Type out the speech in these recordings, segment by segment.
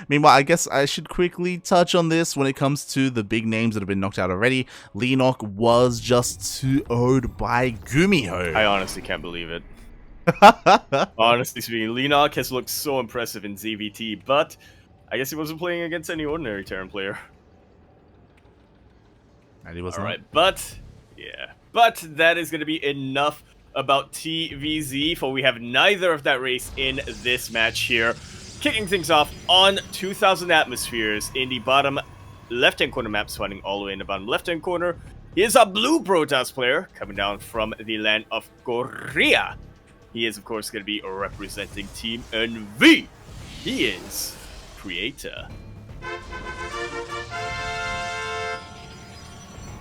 Meanwhile, I guess I should quickly touch on this when it comes to the big names that have been knocked out already. Leenock was just 2-0'd by Gumiho. I honestly can't believe it. Honestly speaking, Leenock has looked so impressive in ZVT, but I guess he wasn't playing against any ordinary Terran player. And he was All right, but that is going to be enough about TVZ, for we have neither of that race in this match here. Kicking things off on 2,000 atmospheres in the bottom left-hand corner map, spawning all the way in the bottom left-hand corner. He is a blue Protoss player coming down from the land of Korea. He is, of course, going to be representing Team NV. He is Creator.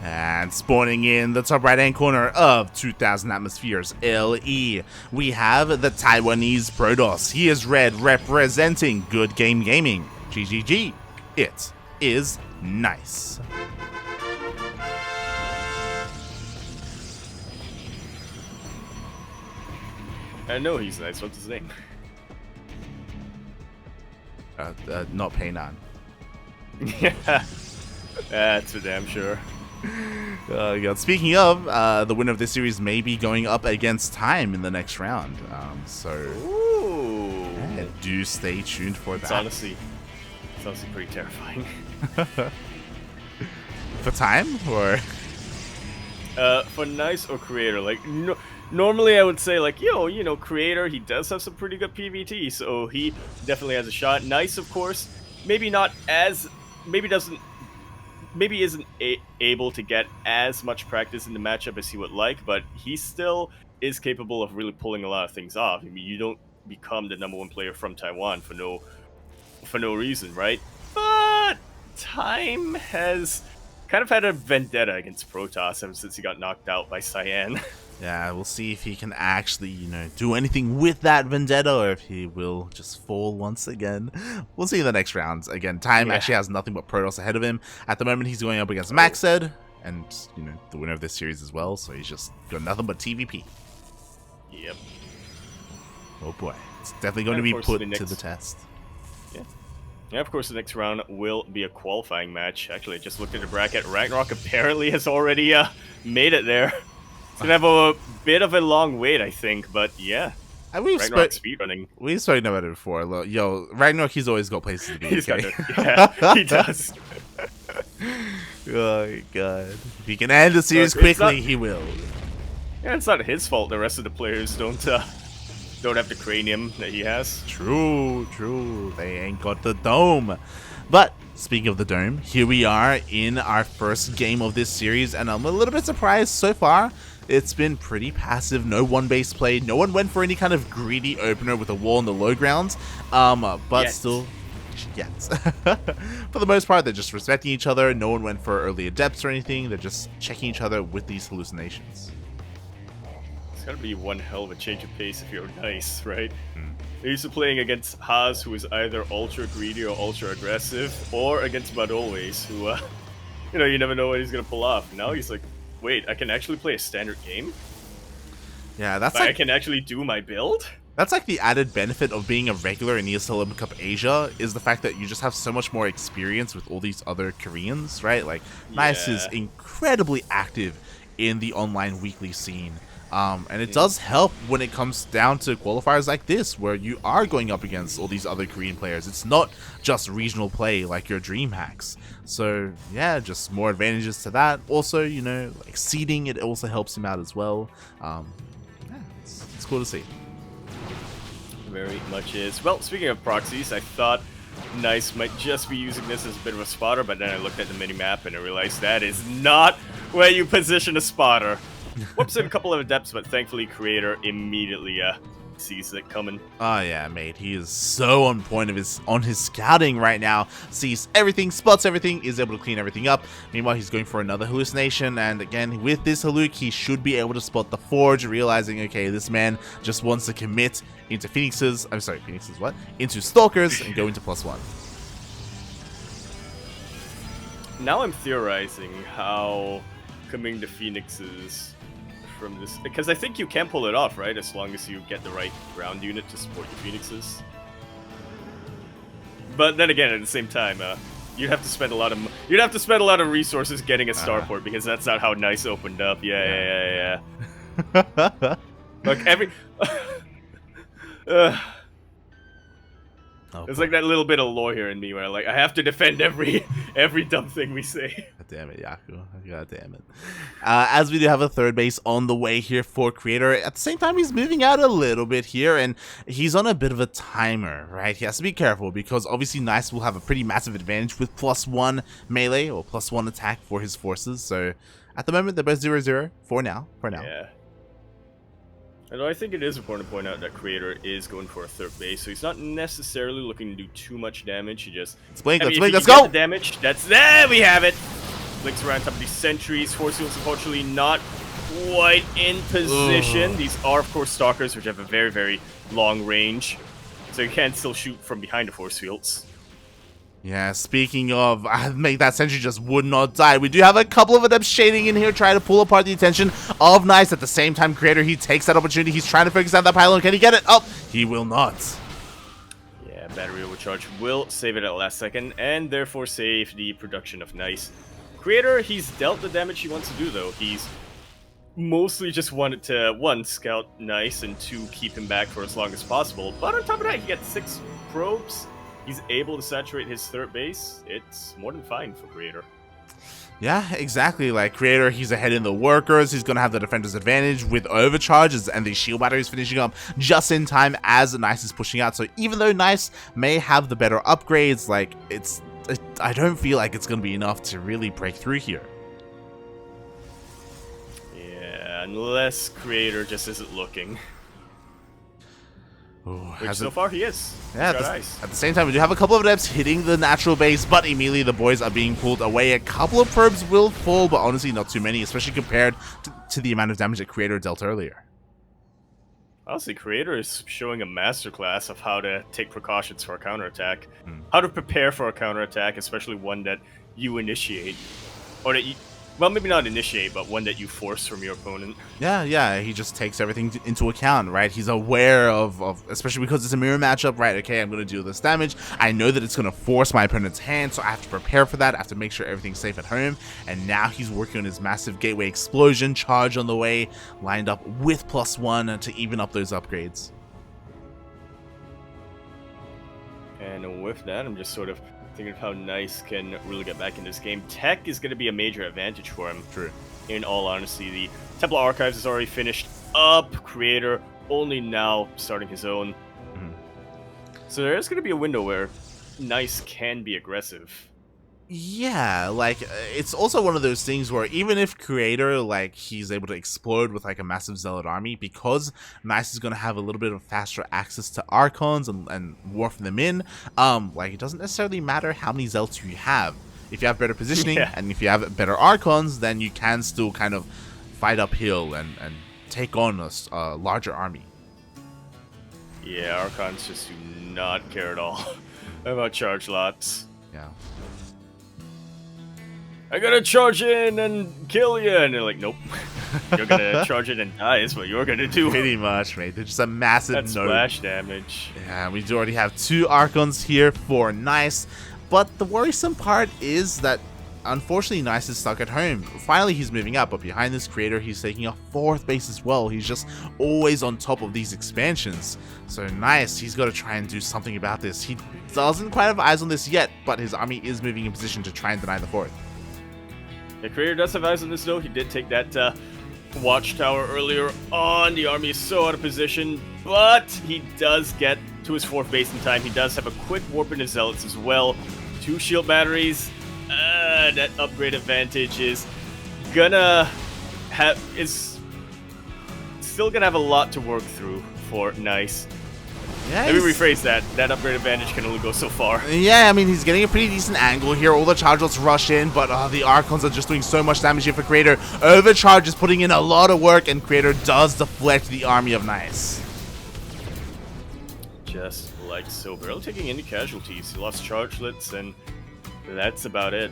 And spawning in the top right-hand corner of 2,000 atmospheres LE, we have the Taiwanese Protoss. He is red, representing Good Game Gaming. GGG. It is nice. I know he's nice. What's his name? Not Paynan. Yeah, that's for damn sure. Yeah. Speaking of, the winner of this series may be going up against Time in the next round. Ooh. Yeah, do stay tuned for that. It's honestly pretty terrifying. For Time, or for Nice or Creator, like normally I would say like, Creator, he does have some pretty good PvT, so he definitely has a shot. Nice, of course, maybe isn't able to get as much practice in the matchup as he would like, but he still is capable of really pulling a lot of things off. I mean, you don't become the #1 player from Taiwan for no reason, right? But Time has kind of had a vendetta against Protoss ever since he got knocked out by Cyan. yeah, we'll see if he can actually, do anything with that vendetta, or if he will just fall once again. We'll see in the next rounds. Again, Time actually has nothing but Protoss ahead of him. At the moment, he's going up against Maxed, and, the winner of this series as well, so he's just got nothing but TVP. Yep. Oh boy. It's definitely going to be put to the test. Yeah, of course, the next round will be a qualifying match. Actually, I just looked at the bracket. Ragnarok apparently has already made it there. It's going to have a bit of a long wait, I think, but yeah. Ragnarok speedrunning. We've spoken about it before. Look, yo, Ragnarok, he's always got places to be. He's got it. Yeah, he does. Oh my god. If he can end the series quickly, he will. Yeah, it's not his fault the rest of the players don't have the cranium that he has. True. They ain't got the dome. But speaking of the dome, here we are in our first game of this series, and I'm a little bit surprised so far. It's been pretty passive. No one-base play. No one went for any kind of greedy opener with a wall in the low grounds. But still, yes. For the most part, they're just respecting each other. No one went for early adepts or anything. They're just checking each other with these hallucinations. It's gotta be one hell of a change of pace if you're Nice, right? They're used to playing against Haas, who is either ultra greedy or ultra aggressive, or against Bud Always, who, you never know what he's gonna pull off. Now he's like, wait, I can actually play a standard game? Yeah, that's I can actually do my build? That's like the added benefit of being a regular in ESL Cup Asia, is the fact that you just have so much more experience with all these other Koreans, right? Like, Nice is incredibly active in the online weekly scene. And it does help when it comes down to qualifiers like this, where you are going up against all these other Korean players. It's not just regional play like your DreamHacks. So yeah, just more advantages to that. Also, like seeding, it also helps him out as well. Yeah, it's cool to see. Very much is. Well, speaking of proxies, I thought Nice might just be using this as a bit of a spotter, but then I looked at the minimap and I realized that is not where you position a spotter. Whoops, in a couple of adepts, but thankfully Creator immediately sees it coming. Oh yeah, mate, he is so on point on his scouting right now. Sees everything, spots everything, is able to clean everything up. Meanwhile, he's going for another hallucination, and again, with this halluc, he should be able to spot the Forge, realizing, okay, this man just wants to commit into Phoenixes, into Stalkers, and go into +1. Now I'm theorizing how coming to Phoenixes from this, because I think you can pull it off, right? As long as you get the right ground unit to support your Phoenixes. But then again, at the same time, you'd have to spend a lot of resources getting a starport because that's not how Nice opened up. Yeah. Like every. It's like that little bit of lawyer in me where like I have to defend every dumb thing we say. God damn it, Yaku. God damn it. As we do have a third base on the way here for Creator, at the same time he's moving out a little bit here, and he's on a bit of a timer, right? He has to be careful because obviously Nice will have a pretty massive advantage with +1 melee or +1 attack for his forces. So at the moment they're both 0-0 for now. Yeah. Although I think it is important to point out that Creator is going for a third base, so he's not necessarily looking to do too much damage. He just... Let's blink, let's go! The damage, there we have it! Blinks around top of these sentries. Force fields unfortunately not quite in position. These are, of course, Stalkers, which have a very, very long range. So you can still shoot from behind the force fields. Yeah, speaking of, that sentry just would not die. We do have a couple of them shading in here, trying to pull apart the attention of Nice. At the same time, Creator, he takes that opportunity. He's trying to focus on that pylon. Can he get it? Oh, he will not. Yeah, battery overcharge will save it at the last second, and therefore save the production of Nice. Creator, he's dealt the damage he wants to do, though. He's mostly just wanted to, 1, scout Nice, and 2, keep him back for as long as possible. But on top of that, he got 6 probes. He's able to saturate his third base. It's more than fine for Creator. Yeah, exactly. Like Creator, he's ahead in the workers. He's going to have the defender's advantage with overcharges and the shield batteries finishing up just in time as Nice is pushing out. So even though Nice may have the better upgrades, like I don't feel like it's going to be enough to really break through here. Yeah, unless Creator just isn't looking. Ooh, which so far he is. Yeah, at the same time, we do have a couple of adepts hitting the natural base, but immediately the boys are being pulled away. A couple of probes will fall, but honestly not too many, especially compared to the amount of damage that Creator dealt earlier. Honestly, Creator is showing a masterclass of how to take precautions for a counterattack. How to prepare for a counterattack, especially one that you initiate. Or that you... Well, maybe not initiate, but one that you force from your opponent. Yeah, he just takes everything into account, right? He's aware of, especially because it's a mirror matchup, right? Okay, I'm going to do this damage. I know that it's going to force my opponent's hand, so I have to prepare for that. I have to make sure everything's safe at home. And now he's working on his massive gateway explosion charge on the way, lined up with +1 to even up those upgrades. And with that, I'm just sort of thinking of how Nice can really get back in this game. Tech is going to be a major advantage for him. True. In all honesty, the Temple Archives is already finished up. Creator only now starting his own. So there is going to be a window where Nice can be aggressive. Yeah, like, it's also one of those things where even if Creator, like, he's able to explode with, like, a massive Zealot army, because Nice is going to have a little bit of faster access to Archons and warp them in, like, it doesn't necessarily matter how many Zealots you have. If you have better positioning, and if you have better Archons, then you can still kind of fight uphill and take on a larger army. Yeah, Archons just do not care at all about charge lots. Yeah. I gotta charge in and kill you, and they're like, nope. You're gonna charge in and die is what you're gonna do. Pretty much, mate. They're just a massive splash damage. Yeah, we do already have 2 Archons here for Nice, but the worrisome part is that unfortunately Nice is stuck at home. Finally he's moving up, but behind this Creator he's taking a 4th base as well. He's just always on top of these expansions. So Nice, he's got to try and do something about this. He doesn't quite have eyes on this yet, but his army is moving in position to try and deny the 4th. The Creator does have eyes on this though. He did take that watchtower earlier on. The army is so out of position, but he does get to his 4th base in time. He does have a quick warp in his Zealots as well. 2 shield batteries. That upgrade advantage is still gonna have a lot to work through for Nice. Yeah, let me rephrase that. That upgrade advantage can only go so far. Yeah, I mean, he's getting a pretty decent angle here. All the charge lots rush in, but the Archons are just doing so much damage here for Creator. Overcharge is putting in a lot of work, and Creator does deflect the army of Nice. Just like so. Barely taking any casualties. He lost chargelets, and that's about it.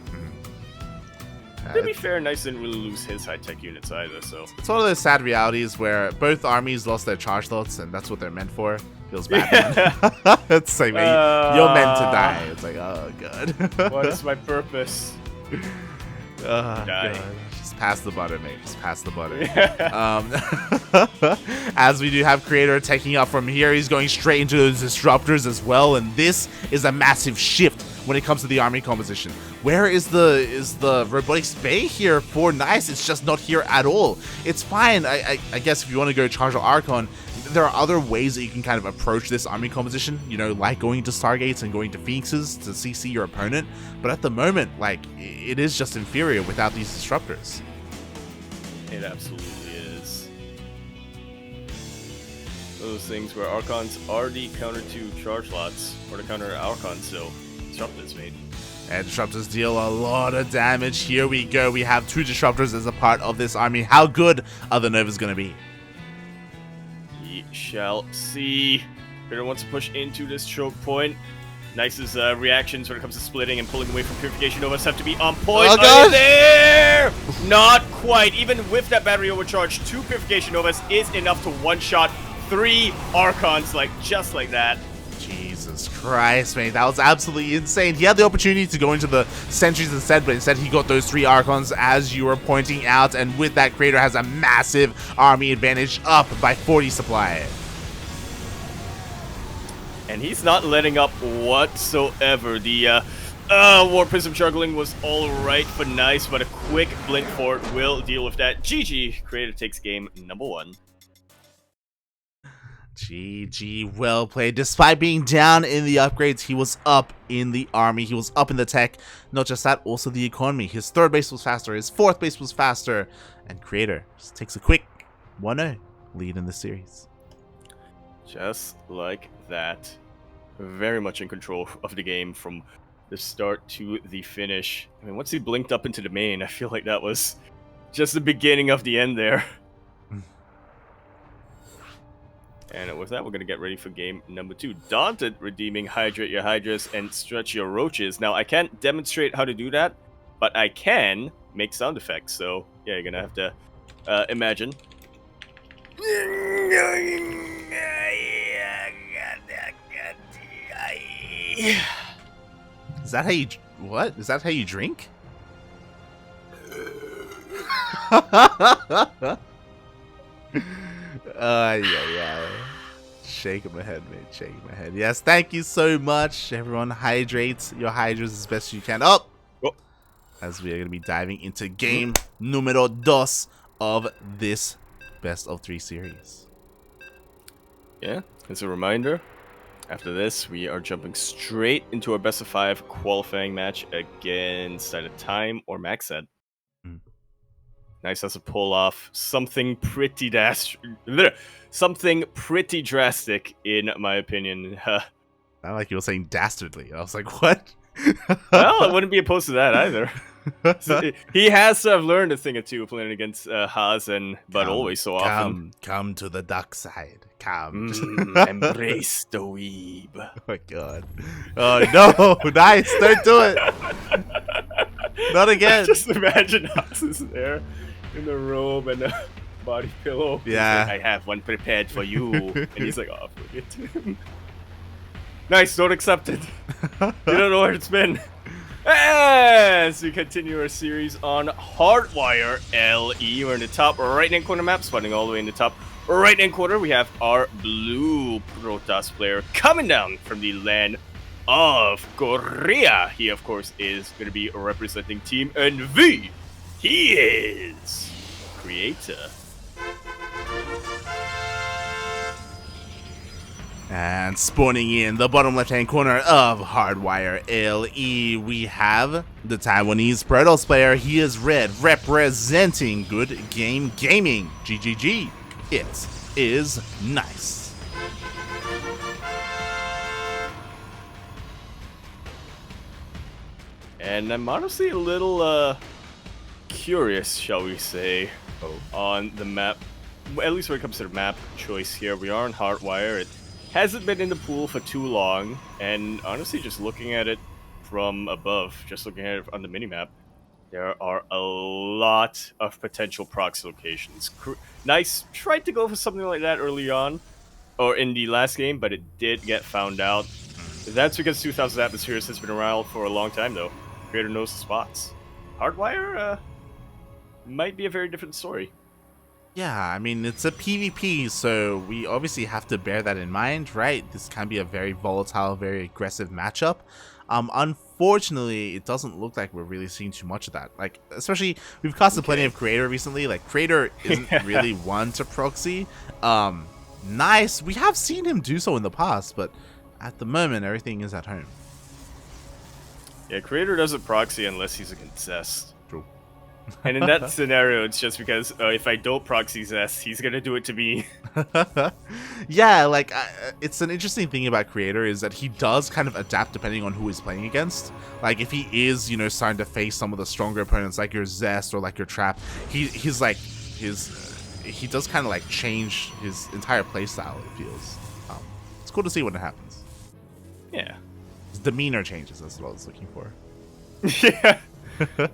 To be fair, Nice didn't really lose his high-tech units either, so... It's one of those sad realities where both armies lost their charge lots, and that's what they're meant for. Feels bad, man. It's like, man, you're meant to die. It's like, oh, God. What is my purpose? Oh, Die. God. Just pass the butter, mate. Just pass the butter. As we do have Creator taking up from here, he's going straight into those disruptors as well, and this is a massive shift when it comes to the army composition. Where is the robotics bay here for Nice? It's just not here at all. It's fine. I guess if you want to go charge Archon, there are other ways that you can kind of approach this army composition, you know, like going to Stargates and going to Phoenixes to CC your opponent. But at the moment, like, it is just inferior without these disruptors. It absolutely is. Those things where Archons are the counter to charge lots, or to counter Archons, so disruptors, mate. And disruptors deal a lot of damage. Here we go. We have 2 disruptors as a part of this army. How good are the Novas going to be? We shall see. Peter wants to push into this choke point. Nice's reactions when it comes to splitting and pulling away from Purification Novas have to be on point. Oh, gosh. There! Not quite. Even with that battery overcharge, 2 Purification Novas is enough to one-shot 3 Archons, like just like that. Jesus Christ, mate. That was absolutely insane. He had the opportunity to go into the sentries instead, but instead he got those 3 Archons, as you were pointing out, and with that, Creator has a massive army advantage, up by 40 supply. And he's not letting up whatsoever. The War Prism juggling was alright for Nice, but a quick Blink Fort will deal with that. GG, Creator takes game number 1. GG, well played. Despite being down in the upgrades, he was up in the army, he was up in the tech. Not just that, also the economy. His 3rd base was faster, his 4th base was faster, and Creator just takes a quick 1-0 lead in the series. Just like that. Very much in control of the game from the start to the finish. I mean, once he blinked up into the main, I feel like that was just the beginning of the end there. And with that, we're going to get ready for game number 2. Daunted, redeeming Hydrate your Hydras and Stretch your Roaches. Now, I can't demonstrate how to do that, but I can make sound effects. So, yeah, you're going to have to imagine. Is that how you... What? Is that how you drink? Yeah. Shaking my head, mate. Shaking my head. Yes, thank you so much, everyone. Hydrate your Hydras as best you can. Oh! As we are going to be diving into game numero 2 of this best of 3 series. Yeah, as a reminder, after this, we are jumping straight into our best of 5 qualifying match against either Time or Maxed. Nice has to pull off something pretty drastic, in my opinion. Not like you were saying dastardly. I was like, what? Well, I wouldn't be opposed to that either. So, he has to have learned a thing or two playing against Hazen, but always so often. Come to the dark side. Come. Embrace the weeb. Oh my god. Oh no, Nice, don't do it. Not again. Just imagine Hazen is there in the robe and a body pillow. Yeah. Like, I have one prepared for you. And he's like, oh, forget. Nice, don't accept it. You don't know where it's been. As we continue our series on Hardwire LE, we're in the top right-hand corner map, spawning all the way in the top right-hand corner. We have our blue Protoss player coming down from the land of Korea. He, of course, is going to be representing Team NV. He is Creator. And spawning in the bottom left-hand corner of Hardwire LE, we have the Taiwanese Protoss player. He is red, representing Good Game Gaming. GGG. It is Nice. And I'm honestly a little curious, shall we say, on the map. At least when it comes to the map choice here. We are on Hardwire. It hasn't been in the pool for too long, and honestly, just looking at it from above, just looking at it on the minimap, there are a lot of potential proxy locations. Nice tried to go for something like that early on, or in the last game, but it did get found out. That's because 2000 Atmospheres has been around for a long time, though. Creator knows the spots. Hardwire might be a very different story. Yeah, I mean, it's a PvP, so we obviously have to bear that in mind, right? This can be a very volatile, very aggressive matchup. Unfortunately, it doesn't look like we're really seeing too much of that. Like, especially, we've casted plenty of Creator recently. Like, Creator isn't really one to proxy. Nice. We have seen him do so in the past, but at the moment, everything is at home. Yeah, Creator doesn't proxy unless he's against Zest. True. And in that scenario, it's just because if I don't proxy Zest, he's gonna do it to me. Yeah, like, it's an interesting thing about Creator is that he does kind of adapt depending on who he's playing against. Like, if he is, you know, starting to face some of the stronger opponents like your Zest or like your Trap, he's like, he does kind of like change his entire playstyle, it feels. It's cool to see when it happens. Yeah. His demeanor changes, that's what I was looking for. Yeah.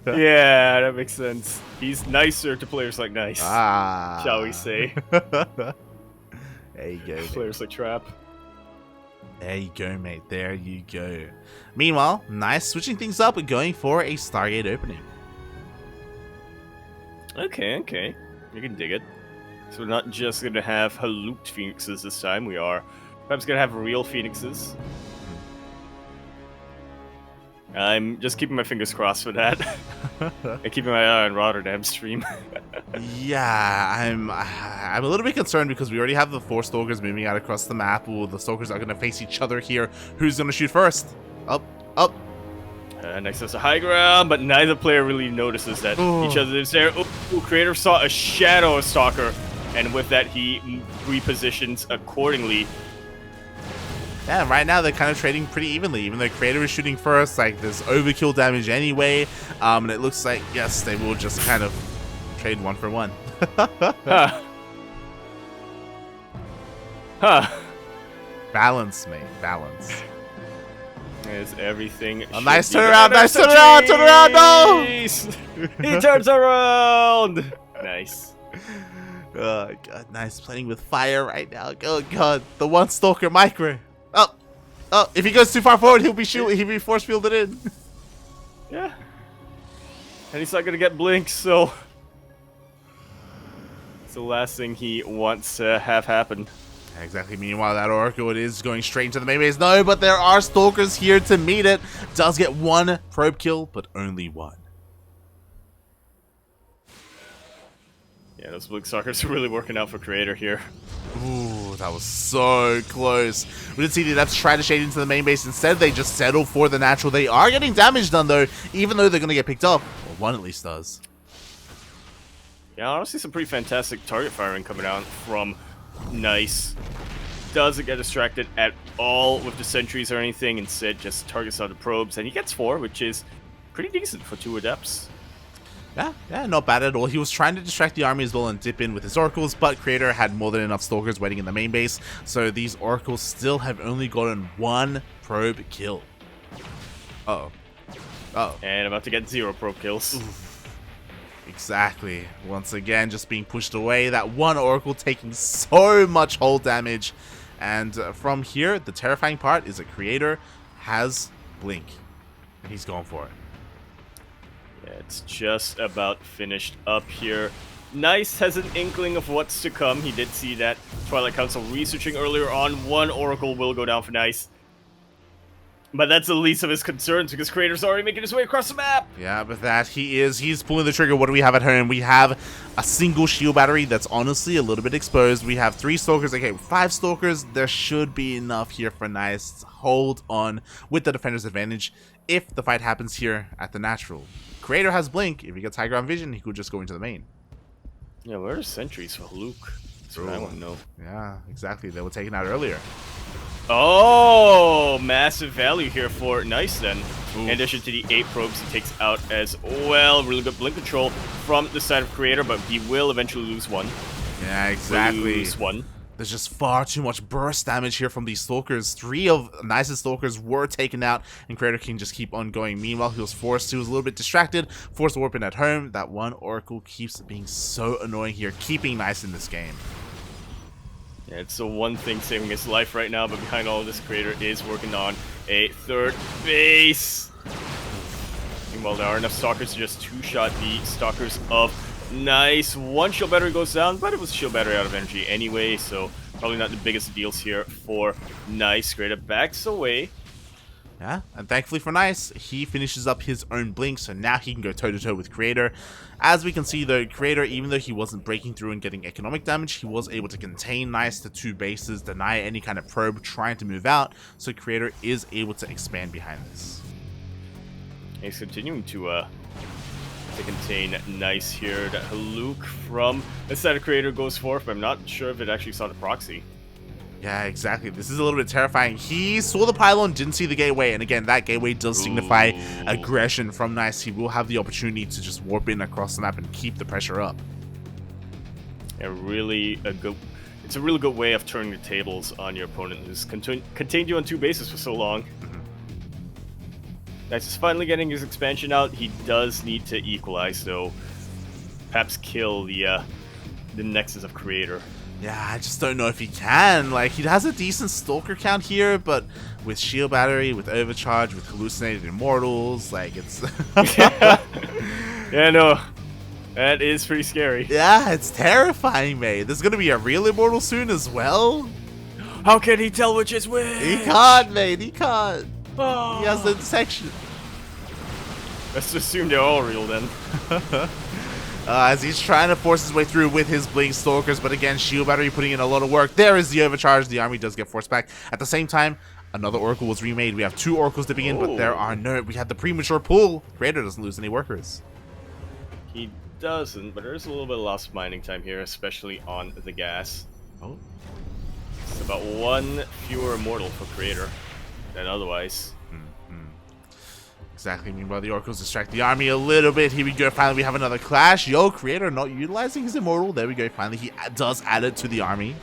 Yeah, that makes sense. He's nicer to players like Nice, shall we say. There you go. Players like Trap. There you go, mate. There you go. Meanwhile, Nice switching things up and going for a Stargate opening. Okay. You can dig it. So we're not just going to have hallooped Phoenixes this time. We are perhaps going to have real Phoenixes. I'm just keeping my fingers crossed for that. And keeping my eye on Rotterdam's stream. Yeah, I'm a little bit concerned because we already have the 4 Stalkers moving out across the map. Ooh, the Stalkers are going to face each other here. Who's going to shoot first? Up. Next is a high ground, but neither player really notices that each other is there. Ooh, Creator saw a shadow of Stalker, and with that he repositions accordingly. Yeah, right now they're kind of trading pretty evenly. Even though Creator is shooting first, like there's overkill damage anyway, and it looks like, yes, they will just kind of trade 1 for 1. Balance, mate, balance. Is everything. A nice turnaround, no! He turns around! Nice. Oh, God, Nice playing with fire right now. Oh, God, the 1 Stalker micro. Oh, if he goes too far forward, he'll be force fielded in. Yeah. And he's not gonna get Blink, so it's the last thing he wants to have happen. Exactly. Meanwhile, that Oracle, it is going straight into the main base. No, but there are Stalkers here to meet it. Does get 1 probe kill, but only 1. Yeah, those Blink Stalkers are really working out for Creator here. Ooh, that was so close. We did see the Adepts try to shade into the main base. Instead, they just settle for the natural. They are getting damage done, though, even though they're going to get picked up. Well, 1 at least does. Yeah, honestly, some pretty fantastic target firing coming out from Nice. Doesn't get distracted at all with the sentries or anything. Instead, just targets out the probes, and he gets 4, which is pretty decent for 2 Adepts. Yeah, not bad at all. He was trying to distract the army as well and dip in with his oracles, but Creator had more than enough Stalkers waiting in the main base, so these oracles still have only gotten 1 probe kill. And about to get 0 probe kills. Oof. Exactly. Once again, just being pushed away. That 1 oracle taking so much hull damage. And from here, the terrifying part is that Creator has Blink, and he's going for it. Yeah, it's just about finished up here. Nice has an inkling of what's to come. He did see that Twilight Council researching earlier on. 1 Oracle will go down for Nice. But that's the least of his concerns because Creator's already making his way across the map. Yeah, but that he's pulling the trigger. What do we have at home? We have a single shield battery that's honestly a little bit exposed. We have 3 Stalkers. Okay, 5 Stalkers. There should be enough here for Nice to hold on with the defender's advantage if the fight happens here at the natural. Creator has Blink. If he gets high ground vision, he could just go into the main. Yeah, where are sentries for Luke? That's what I want to know. Yeah, exactly. They were taken out earlier. Oh, massive value here for Nice then. Oof. In addition to the 8 probes he takes out as well. Really good blink control from the side of Creator, but he will eventually lose 1. Yeah, exactly. Lose 1. There's just far too much burst damage here from these Stalkers. 3 of Nice's Stalkers were taken out, and Creator can just keep on going. Meanwhile, he was a little bit distracted, forced to warp in at home. That 1 Oracle keeps being so annoying here, keeping Nice in this game. Yeah, it's the one thing saving his life right now, but behind all of this, Creator is working on a third base. Meanwhile, there are enough Stalkers to just two-shot the Stalkers of Nice. One shield battery goes down, but it was shield battery out of energy anyway, so probably not the biggest deals here for Nice. Creator backs away. Yeah, and thankfully for Nice, he finishes up his own blink, so now he can go toe-to-toe with Creator. As we can see though, Creator, even though he wasn't breaking through and getting economic damage, he was able to contain Nice to 2 bases, deny any kind of probe trying to move out, so Creator is able to expand behind this. He's continuing to contain Nice here. That Haluk from the side of Creator goes forth, but I'm not sure if it actually saw the proxy. Yeah, exactly. This is a little bit terrifying. He saw the pylon, didn't see the gateway, and again, that gateway does signify aggression from Nice. He will have the opportunity to just warp in across the map and keep the pressure up. It's a really good way of turning the tables on your opponent who's contained you on 2 bases for so long. Nice is finally getting his expansion out. He does need to equalize, though. Perhaps kill the Nexus of Creator. Yeah, I just don't know if he can. Like, he has a decent Stalker count here, but with Shield Battery, with Overcharge, with Hallucinated Immortals, like, it's... Yeah, no. That is pretty scary. Yeah, it's terrifying, mate. There's gonna be a real Immortal soon as well. How can he tell which is which? He can't, mate. He can't. Oh. He has no detection. Let's assume they're all real, then. As he's trying to force his way through with his Blink Stalkers, but again, Shield Battery putting in a lot of work. There is the Overcharge. The army does get forced back. At the same time, another Oracle was remade. We have 2 Oracles to begin, but there are no... We had the premature pull. Creator doesn't lose any workers. He doesn't, but there is a little bit of lost mining time here, especially on the gas. Oh. It's about 1 fewer Immortal for Creator than otherwise. Exactly. Meanwhile, the Oracles distract the army a little bit. Here we go. Finally, we have another clash. Yo, Creator not utilizing his Immortal. There we go. Finally, he does add it to the army.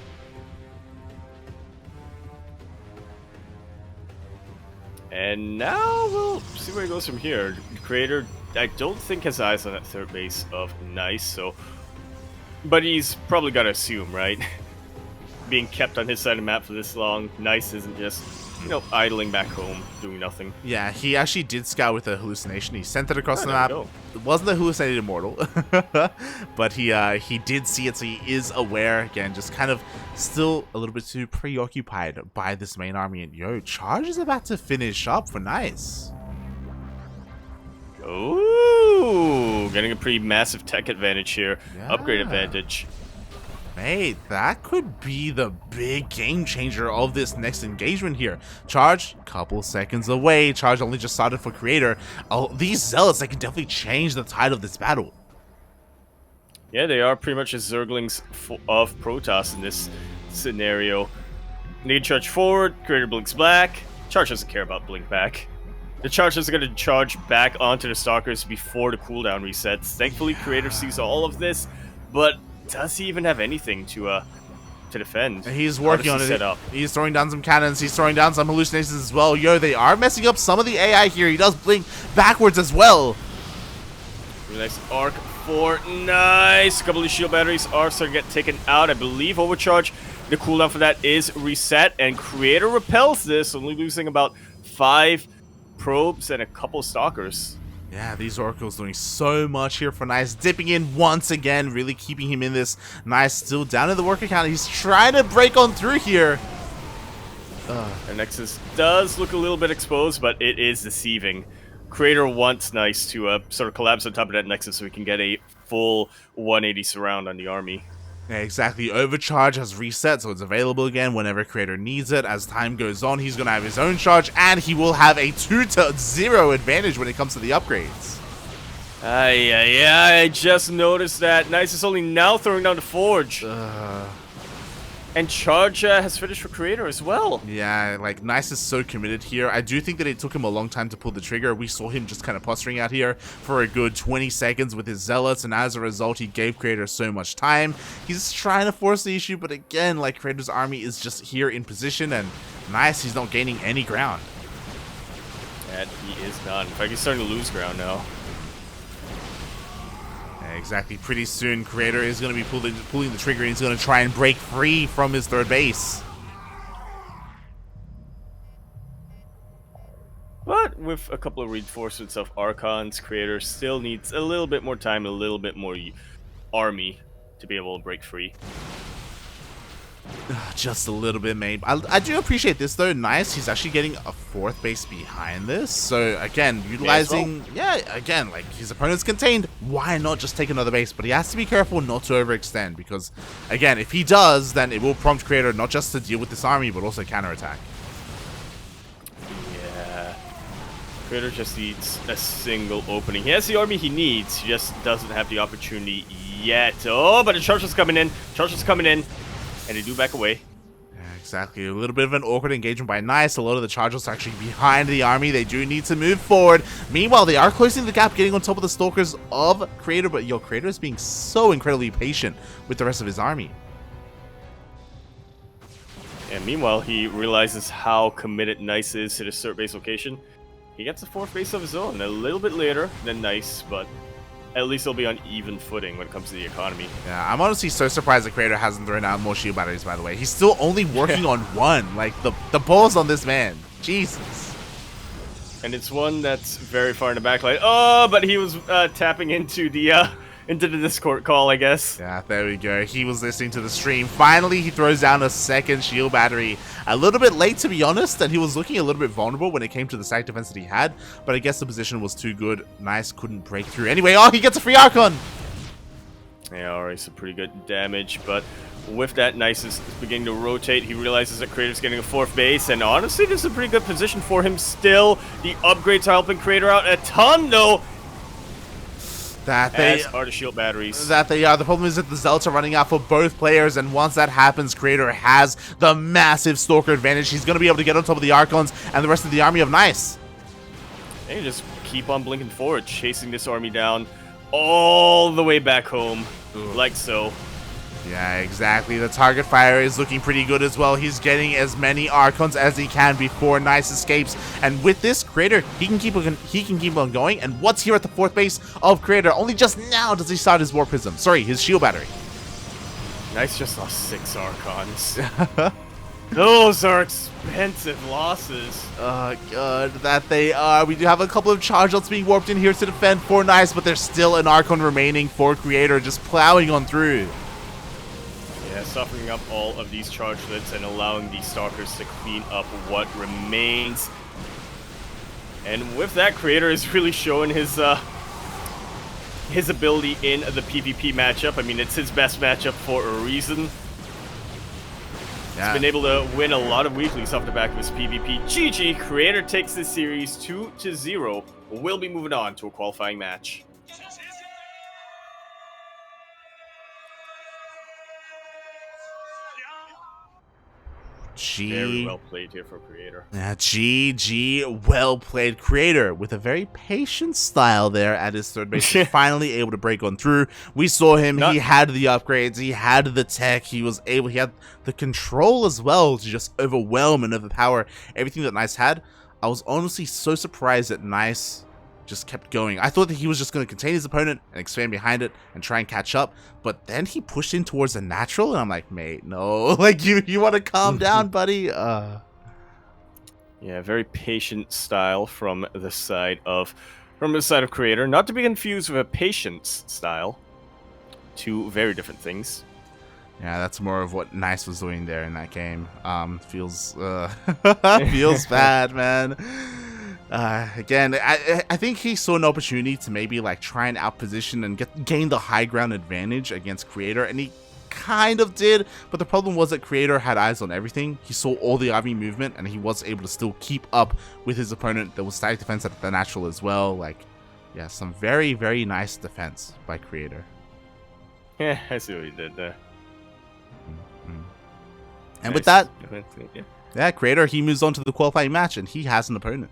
And now we'll see where he goes from here. Creator, I don't think has eyes on that third base of Nice, so... But he's probably got to assume, right? Being kept on his side of the map for this long, Nice isn't just... you know, idling back home, doing nothing. Yeah, he actually did scout with a hallucination. He sent it across the map. Go. It wasn't a hallucinated Immortal, but he did see it, so he is aware. Again, just kind of still a little bit too preoccupied by this main army. And yo, Charge is about to finish up for Nice. Ooh, getting a pretty massive tech advantage here. Yeah. Upgrade advantage. Mate, that could be the big game changer of this next engagement here. Charge, couple seconds away. Charge only just started for Creator. Oh, these Zealots, they can definitely change the tide of this battle. Yeah, they are pretty much as Zerglings of Protoss in this scenario. Need charge forward, Creator blinks back. Charge doesn't care about blink back. The Charge is going to charge back onto the Stalkers before the cooldown resets. Thankfully, Creator sees all of this, but does he even have anything to defend? He's working on it. He's throwing down some cannons. He's throwing down some hallucinations as well. Yo, they are messing up some of the AI here. He does blink backwards as well. Really nice arc for Nice. A couple of shield batteries are starting to get taken out. I believe Overcharge, the cooldown for that is reset, and Creator repels this, only losing about 5 probes and a couple Stalkers. Yeah, these Oracles doing so much here for Nice. Dipping in once again, really keeping him in this. Nice still down in the worker count. He's trying to break on through here. The Nexus does look a little bit exposed, but it is deceiving. Creator wants Nice to sort of collapse on top of that Nexus so we can get a full 180 surround on the army. Yeah, exactly. Overcharge has reset, so it's available again whenever Creator needs it. As time goes on, he's going to have his own charge, and he will have a 2-0 advantage when it comes to the upgrades. Yeah, I just noticed that. Nice is only now throwing down the Forge. And Charge has finished for Creator as well. Yeah, like, Nice is so committed here. I do think that it took him a long time to pull the trigger. We saw him just kind of posturing out here for a good 20 seconds with his Zealots, and as a result, he gave Creator so much time. He's trying to force the issue, but again, like, Creator's army is just here in position, and Nice, he's not gaining any ground. And he is not. In fact, he's starting to lose ground now. Yeah, exactly. Pretty soon, Creator is going to be pulling the trigger, and he's going to try and break free from his third base. But with a couple of reinforcements of Archons, Creator still needs a little bit more time, a little bit more army to be able to break free. Just a little bit, mate. I do appreciate this, though. Nice. He's actually getting a fourth base behind this. So, again, utilizing... Yeah, again, like, his opponent's contained. Why not just take another base? But he has to be careful not to overextend. Because, again, if he does, then it will prompt Creator not just to deal with this army, but also counterattack. Yeah. Creator just needs a single opening. He has the army he needs. He just doesn't have the opportunity yet. Oh, but the charge is coming in. Charge is coming in. And they do back away. Yeah, exactly. A little bit of an awkward engagement by Nice. A lot of the Chargers are actually behind the army. They do need to move forward. Meanwhile, they are closing the gap, getting on top of the Stalkers of Creator. But yo, Creator is being so incredibly patient with the rest of his army. And meanwhile, he realizes how committed Nice is to the third base location. He gets a fourth base of his own a little bit later than Nice, but at least he'll be on even footing when it comes to the economy. Yeah, I'm honestly so surprised the Creator hasn't thrown out more shield batteries, by the way. He's still only working on one. Like, the balls on this man. Jesus. And it's one that's very far in the back line. Oh, but he was tapping into the Discord call, I guess. Yeah, there we go. He was listening to the stream. Finally, he throws down a second shield battery. A little bit late, to be honest, and he was looking a little bit vulnerable when it came to the stack defense that he had, but I guess the position was too good. Nice, couldn't break through. Anyway, oh, he gets a free Archon! Yeah, alright, some pretty good damage, but with that, Nice is beginning to rotate. He realizes that Creator's getting a fourth base, and honestly, this is a pretty good position for him still. The upgrades are helping Creator out a ton, though. As are the shield batteries. That they are. The problem is that the Zealots are running out for both players, and once that happens, Creator has the massive Stalker advantage. He's going to be able to get on top of the Archons and the rest of the army of Nice. And you just keep on blinking forward, chasing this army down all the way back home, like so. Yeah, exactly. The target fire is looking pretty good as well. He's getting as many Archons as he can before Nice escapes. And with this, Creator, he can keep on going. And what's here at the fourth base of Creator? Only just now does he start his War Prism. Sorry, his shield battery. Nice just lost 6 Archons. Those are expensive losses. Oh, God, that they are. We do have a couple of charge outs being warped in here to defend for Nice, but there's still an Archon remaining for Creator, just plowing on through. Yeah, softening up all of these chargelets and allowing these Stalkers to clean up what remains. And with that, Creator is really showing his ability in the PvP matchup. I mean, it's his best matchup for a reason. Yeah. He's been able to win a lot of weeklies off the back of his PvP. GG, Creator takes this series 2-0. We'll be moving on to a qualifying match. Very well played here for Creator. Yeah, GG, well played. Creator with a very patient style there at his third base. Finally able to break on through. We saw him. He had the upgrades. He had the tech. He had the control as well to just overwhelm and overpower everything that Nice had. I was honestly so surprised that Nice just kept going. I thought that he was just going to contain his opponent and expand behind it and try and catch up, but then he pushed in towards the natural, and I'm like, mate, no, like you want to calm down, buddy. Yeah, very patient style from the side of Creator, not to be confused with a patience style. Two very different things. Yeah, that's more of what Nice was doing there in that game. Feels feels bad, man. Again, I think he saw an opportunity to maybe like try and outposition and gain the high ground advantage against Creator, and he kind of did, but the problem was that Creator had eyes on everything. He saw all the army movement, and he was able to still keep up with his opponent. There was static defense at the natural as well. Like, yeah, some very, very nice defense by Creator. Yeah, I see what he did there. And nice. With that, yeah, Creator, he moves on to the qualifying match, and he has an opponent.